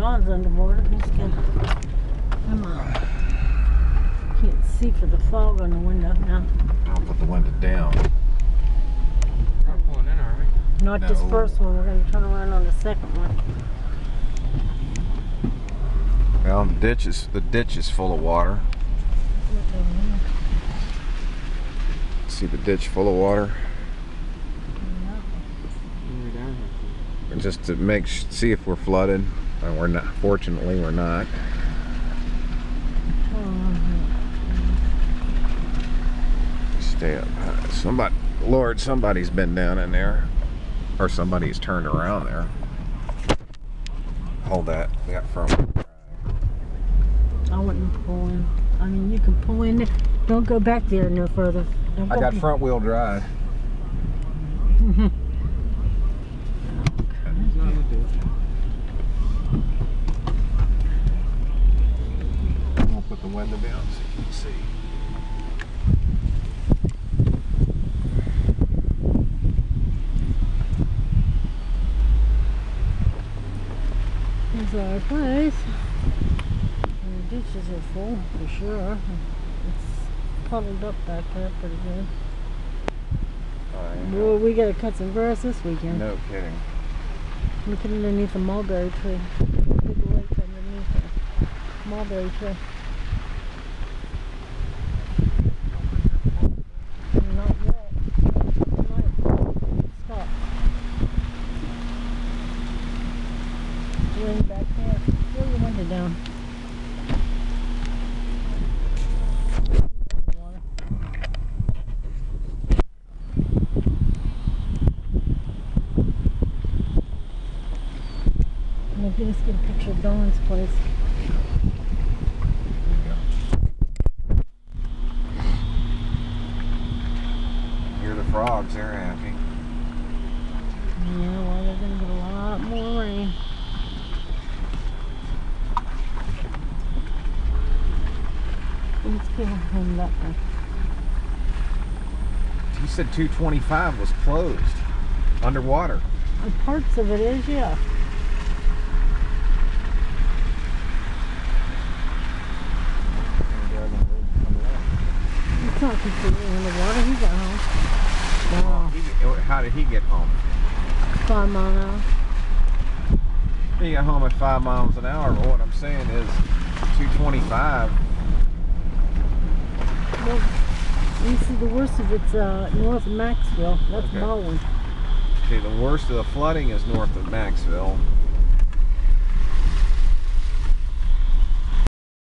John's underwater. He's good. Come on. Can't see for the fog on the window now. I'll put the window down. We're not pulling in, are we? Not this first one. We're going to turn around on the second one. Well, the ditch is full of water. See the ditch full of water? Just to see if we're flooded. And we're not. Fortunately, we're not. Stay up high. Somebody's been down in there, or somebody's turned around there. Hold that. We got front. I wouldn't pull in. I mean, you can pull in there. Don't go back there no further. I got front wheel drive. I'll put the window down so you can see. Here's our place. The ditches are full for sure. It's puddled up back there pretty good. Well, we gotta cut some grass this weekend. No kidding. Look at underneath the mulberry tree. Big lake underneath the mulberry tree. Not yet. Stop. Wind back there. Pull your window down. Let's get a picture of Dawn's place. Hear the frogs, they're happy. Yeah, well, they're going to get a lot more rain. Let's go home that way. You said 225 was closed, underwater. Parts of it is, yeah. It's not completely underwater. He got home. Wow. How did he get home? 5 miles an hour. He got home at 5 miles an hour. But what I'm saying is 225. Well, you see, the worst of it's north of Maxville. That's Okay. Baldwin. See, the worst of the flooding is north of Maxville.